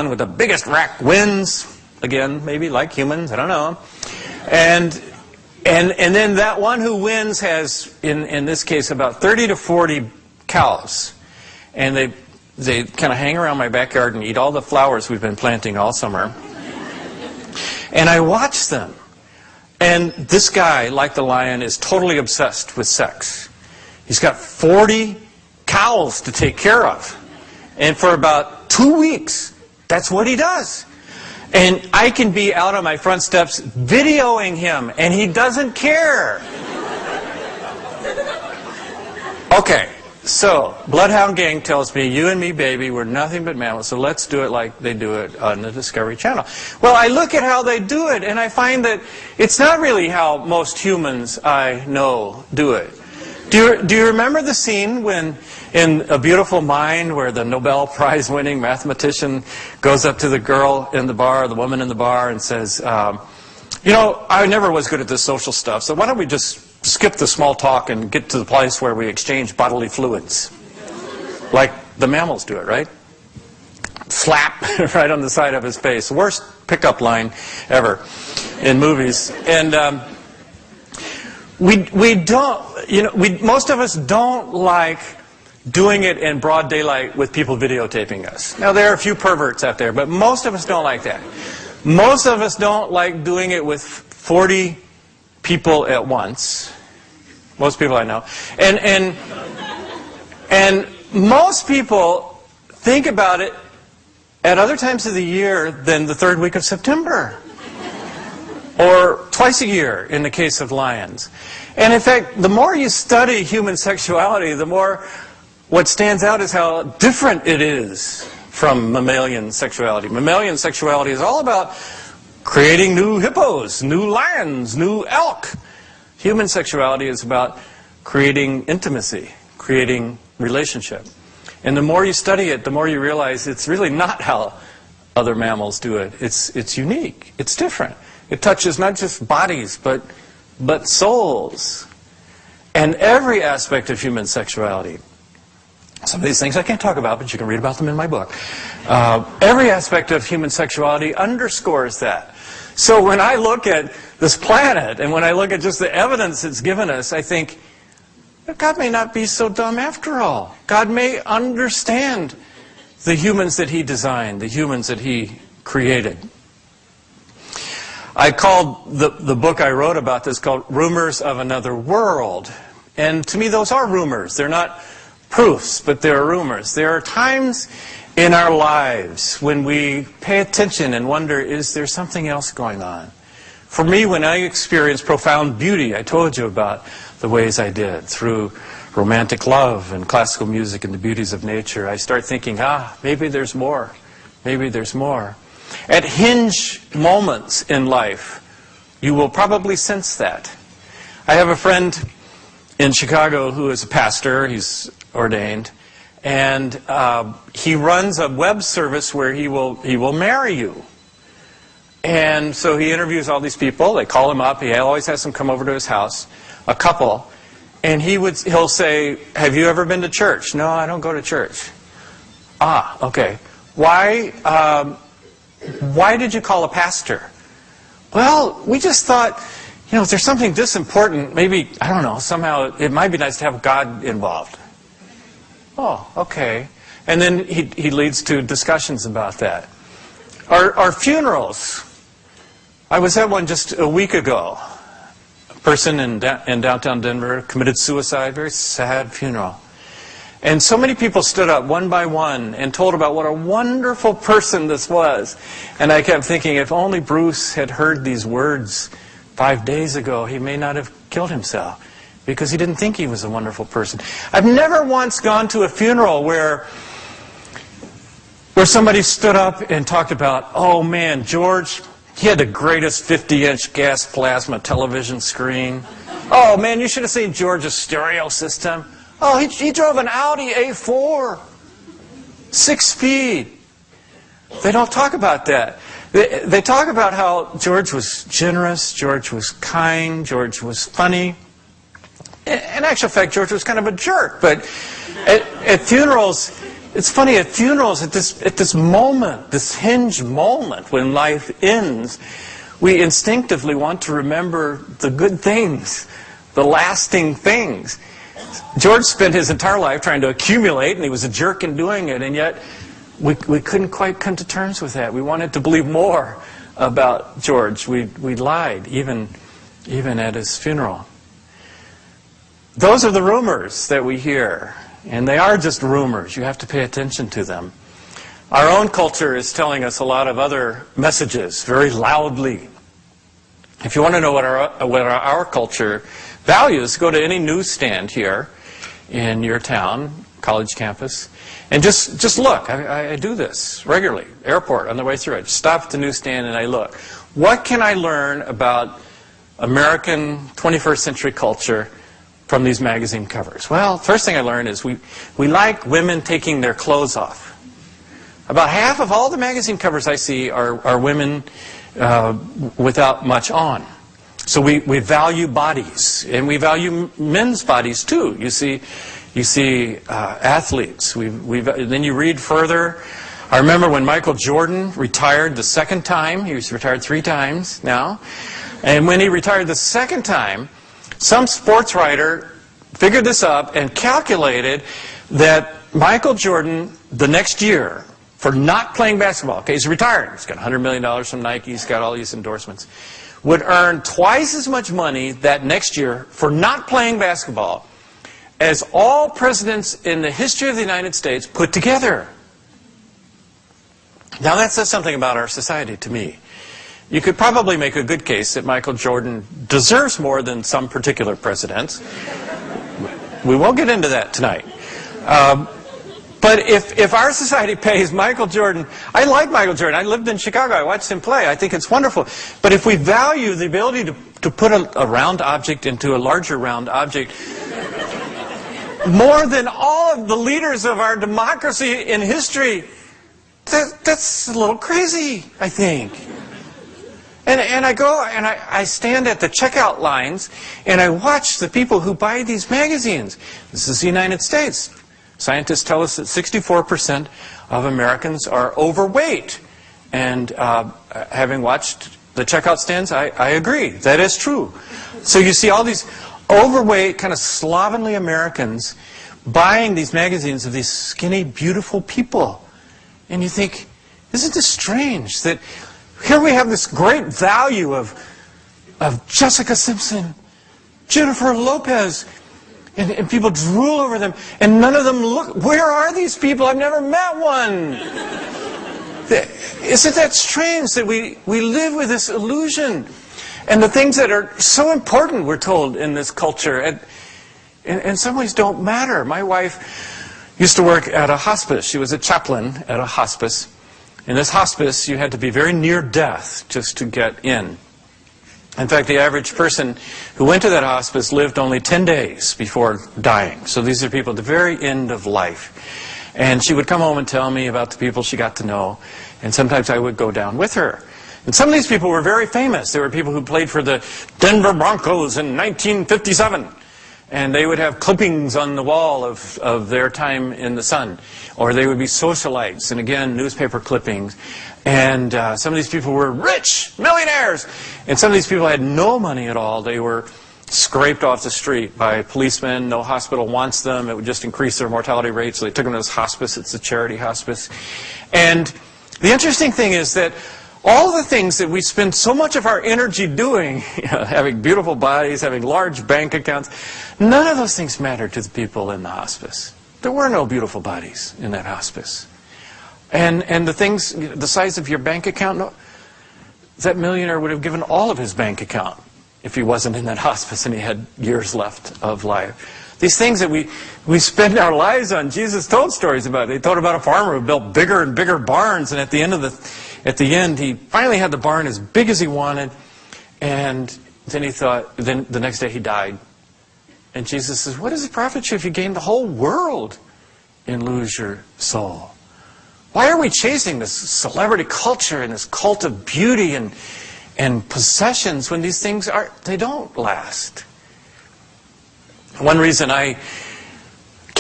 with the biggest rack wins. Again, maybe like humans, I don't know. And then that one who wins has, in this case, about 30 to 40 cows. And they kind of hang around my backyard and eat all the flowers we've been planting all summer. And I watch them. And this guy, like the lion, is totally obsessed with sex. He's got 40 cows to take care of. And for about 2 weeks, that's what he does. And I can be out on my front steps videoing him, and he doesn't care. Okay, so Bloodhound Gang tells me, you and me, baby, we're nothing but mammals, so let's do it like they do it on the Discovery Channel. Well, I look at how they do it, and I find that it's not really how most humans I know do it. Do you remember the scene when, in A Beautiful Mind, where the Nobel Prize-winning mathematician goes up to the girl in the bar, the woman in the bar, and says, you know, I never was good at this social stuff, so why don't we just skip the small talk and get to the place where we exchange bodily fluids? Like the mammals do it, right? Slap right on the side of his face. Worst pickup line ever in movies. And we don't, you know, most of us don't like doing it in broad daylight with people videotaping us. Now, there are a few perverts out there, but most of us don't like that. Most of us don't like doing it with 40 people at once. Most people I know. And most people think about it at other times of the year than the third week of September. Or twice a year in the case of lions. And in fact, the more you study human sexuality, the more what stands out is how different it is from mammalian sexuality. Mammalian sexuality is all about creating new hippos, new lions, new elk. Human sexuality is about creating intimacy, creating relationship. And the more you study it, the more you realize it's really not how other mammals do it. It's unique. It's different. It touches not just bodies, but souls. And every aspect of human sexuality. Some of these things I can't talk about, but you can read about them in my book. Every aspect of human sexuality underscores that. So when I look at this planet, and when I look at just the evidence it's given us, I think, God may not be so dumb after all. God may understand the humans that He designed, the humans that He created. I called the book I wrote about this called Rumors of Another World. And to me, those are rumors. They're not proofs, but they're rumors. There are times in our lives when we pay attention and wonder, is there something else going on? For me, when I experienced profound beauty, I told you about the ways I did, through romantic love and classical music and the beauties of nature, I start thinking, maybe there's more. Maybe there's more. At hinge moments in life, you will probably sense that. I have a friend in Chicago who is a pastor. He's ordained. And he runs a web service where he will marry you. And so he interviews all these people. They call him up. He always has them come over to his house, a couple. And he'll say, have you ever been to church? No, I don't go to church. Okay. Why did you call a pastor? Well, we just thought, if there's something this important, maybe, I don't know, somehow it might be nice to have God involved. Oh, okay. And then he leads to discussions about that. Our funerals. I was at one just a week ago. A person in downtown Denver committed suicide, very sad funeral. And so many people stood up one by one and told about what a wonderful person this was. And I kept thinking, if only Bruce had heard these words 5 days ago, he may not have killed himself, because he didn't think he was a wonderful person. I've never once gone to a funeral where somebody stood up and talked about, oh man, George, he had the greatest 50-inch gas plasma television screen. Oh man, you should have seen George's stereo system. Oh, he drove an Audi A4, 6-speed. They don't talk about that. They talk about how George was generous, George was kind, George was funny. In actual fact, George was kind of a jerk. But at funerals, It's funny, at funerals, at this moment, this hinge moment when life ends, we instinctively want to remember the good things, the lasting things. George spent his entire life trying to accumulate, and he was a jerk in doing it, and yet we couldn't quite come to terms with that. We wanted to believe more about George. We lied, even at his funeral. Those are the rumors that we hear. And they are just rumors. You have to pay attention to them. Our own culture is telling us a lot of other messages very loudly. If you want to know what our culture values, go to any newsstand here in your town, college campus, and just look. I do this regularly. Airport, on the way through. I stop at the newsstand and I look. What can I learn about American 21st century culture from these magazine covers? Well, first thing I learned is we like women taking their clothes off. About half of all the magazine covers I see are women without much on. So we value bodies, and we value men's bodies too. You see athletes. Then you read further. I remember when Michael Jordan retired the second time. He was retired 3 times now. And when he retired the second time, some sports writer figured this up and calculated that Michael Jordan, the next year, for not playing basketball, okay, he's retired, he's got $100 million from Nike, he's got all these endorsements, would earn twice as much money that next year for not playing basketball as all presidents in the history of the United States put together. Now that says something about our society to me. You could probably make a good case that Michael Jordan deserves more than some particular presidents. We won't get into that tonight. But if our society pays Michael Jordan, I like Michael Jordan. I lived in Chicago. I watched him play. I think it's wonderful. But if we value the ability to put a round object into a larger round object more than all of the leaders of our democracy in history, that's a little crazy, I think. And I go and I stand at the checkout lines and I watch the people who buy these magazines. This is the United States. Scientists tell us that 64% of Americans are overweight. And having watched the checkout stands, I agree. That is true. So you see all these overweight, kind of slovenly Americans buying these magazines of these skinny, beautiful people. And you think, isn't this strange that here we have this great value of Jessica Simpson, Jennifer Lopez, and people drool over them, and none of them look. Where are these people? I've never met one. Isn't that strange that we live with this illusion? And the things that are so important, we're told, in this culture, in some ways don't matter. My wife used to work at a hospice. She was a chaplain at a hospice. In this hospice, you had to be very near death just to get in. In fact, the average person who went to that hospice lived only 10 days before dying. So these are people at the very end of life. And she would come home and tell me about the people she got to know. And sometimes I would go down with her. And some of these people were very famous. They were people who played for the Denver Broncos in 1957. And they would have clippings on the wall of their time in the sun. Or they would be socialites, and again, newspaper clippings. And some of these people were rich, millionaires. And some of these people had no money at all. They were scraped off the street by policemen. No hospital wants them. It would just increase their mortality rate. So they took them to this hospice. It's a charity hospice. And the interesting thing is that all the things that we spend so much of our energy doing, having beautiful bodies, having large bank accounts, none of those things mattered to the people in the hospice. There were no beautiful bodies in that hospice. And the things, the size of your bank account, no, that millionaire would have given all of his bank account if he wasn't in that hospice and he had years left of life. These things that we spend our lives on, Jesus told stories about. They told about a farmer who built bigger and bigger barns, and at the end, he finally had the barn as big as he wanted, and then he thought, then the next day he died. And Jesus says, what does it profit you if you gain the whole world and lose your soul? Why are we chasing this celebrity culture and this cult of beauty and possessions when these things they don't last? One reason I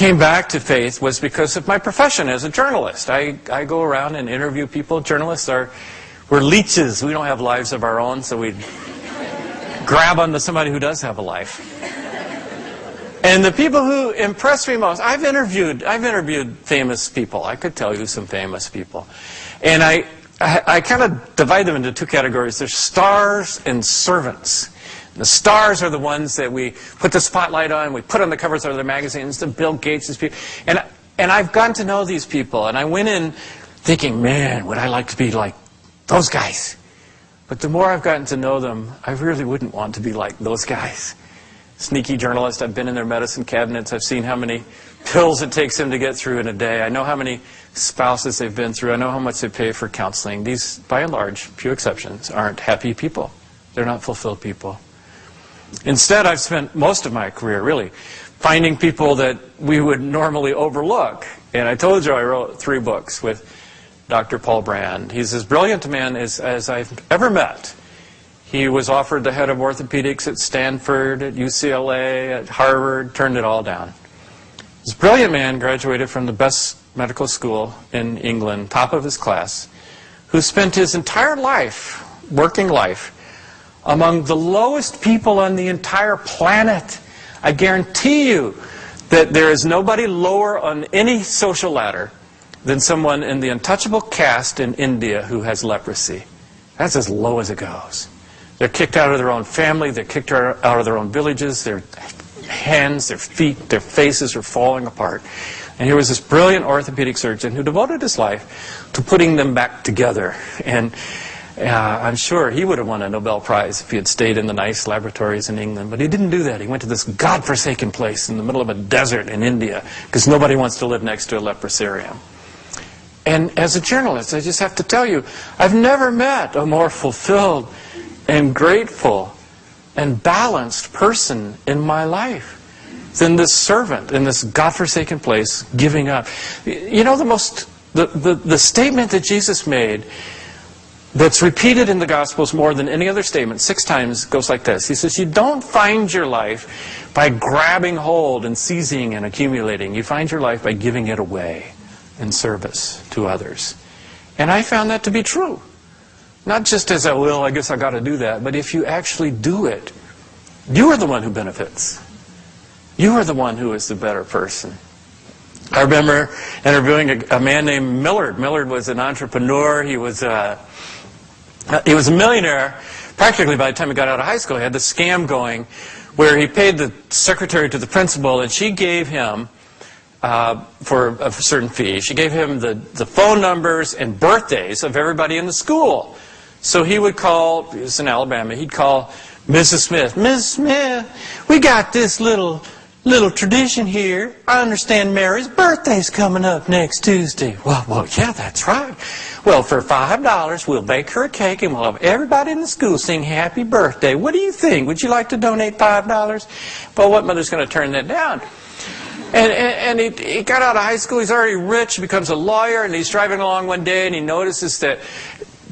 came back to faith was because of my profession as a journalist. I go around and interview people. Journalists we're leeches. We don't have lives of our own, so we grab onto somebody who does have a life. And the people who impress me most, I've interviewed famous people. I could tell you some famous people. And I kind of divide them into two categories. There's stars and servants. The stars are the ones that we put the spotlight on, we put on the covers of their magazines, the Bill Gates' people. And I've gotten to know these people, and I went in thinking, man, would I like to be like those guys? But the more I've gotten to know them, I really wouldn't want to be like those guys. Sneaky journalist, I've been in their medicine cabinets, I've seen how many pills it takes them to get through in a day. I know how many spouses they've been through. I know how much they pay for counseling. These, by and large, few exceptions, aren't happy people. They're not fulfilled people. Instead, I've spent most of my career, really, finding people that we would normally overlook. And I told you I wrote 3 books with Dr. Paul Brand. He's as brilliant a man as I've ever met. He was offered the head of orthopedics at Stanford, at UCLA, at Harvard, turned it all down. This brilliant man graduated from the best medical school in England, top of his class, who spent his entire life, working life, among the lowest people on the entire planet. I guarantee you that there is nobody lower on any social ladder than someone in the untouchable caste in India who has leprosy. That's as low as it goes. They're kicked out of their own family, they're kicked out of their own villages, their hands, their feet, their faces are falling apart. And here was this brilliant orthopedic surgeon who devoted his life to putting them back together. And I'm sure he would have won a Nobel Prize if he had stayed in the nice laboratories in England. But he didn't do that. He went to this godforsaken place in the middle of a desert in India because nobody wants to live next to a leprosarium. And as a journalist, I just have to tell you, I've never met a more fulfilled and grateful and balanced person in my life than this servant in this godforsaken place giving up. You know, the statement that Jesus made that's repeated in the Gospels more than any other statement, 6 times, goes like this. He says, you don't find your life by grabbing hold and seizing and accumulating. You find your life by giving it away in service to others. And I found that to be true. Not just as I guess I got to do that, but if you actually do it, you are the one who benefits. You are the one who is the better person. I remember interviewing a man named Millard. Millard was an entrepreneur. He was a millionaire practically by the time he got out of high school. He had this scam going where he paid the secretary to the principal, and she gave him, for a certain fee, she gave him the phone numbers and birthdays of everybody in the school. So he would call, he was in Alabama, he'd call Mrs. Smith. Mrs. Smith, we got this little tradition here. I understand Mary's birthday's coming up next Tuesday. Well, yeah, that's right. Well, for $5, we'll bake her a cake and we'll have everybody in the school sing happy birthday. What do you think? Would you like to donate $5? Well, what mother's going to turn that down? And he got out of high school, he's already rich, becomes a lawyer, and he's driving along one day and he notices that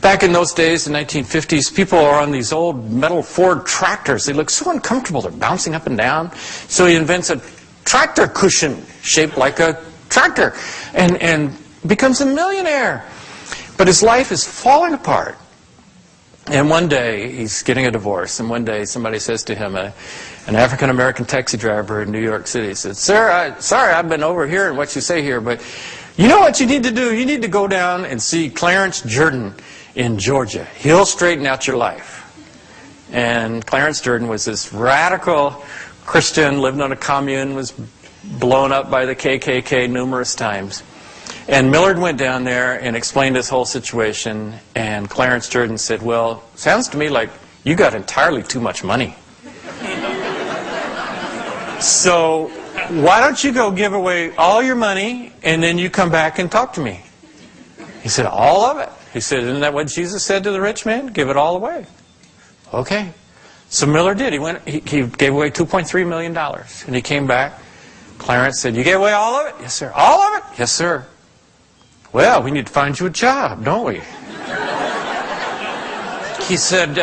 back in those days, the 1950s, people are on these old metal Ford tractors. They look so uncomfortable. They're bouncing up and down. So he invents a tractor cushion shaped like a tractor and becomes a millionaire. But his life is falling apart. And one day, he's getting a divorce. And one day, somebody says to him, an African-American taxi driver in New York City, says, Sir, sorry I've been overhearing what you say here, but you know what you need to do? You need to go down and see Clarence Jordan in Georgia. He'll straighten out your life. And Clarence Jordan was this radical Christian, lived on a commune, was blown up by the KKK numerous times. And Millard went down there and explained his whole situation, and Clarence Jordan said, well, sounds to me like you got entirely too much money. So why don't you go give away all your money, and then you come back and talk to me? He said, all of it? He said, isn't that what Jesus said to the rich man? Give it all away. Okay. So Miller did. He gave away $2.3 million. And he came back. Clarence said, you gave away all of it? Yes, sir. All of it? Yes, sir. Well, we need to find you a job, don't we? He said,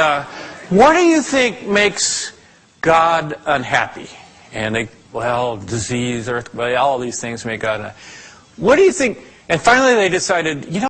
what do you think makes God unhappy? And they well, disease, earthquake, all these things make God. What do you think? And finally they decided, you know,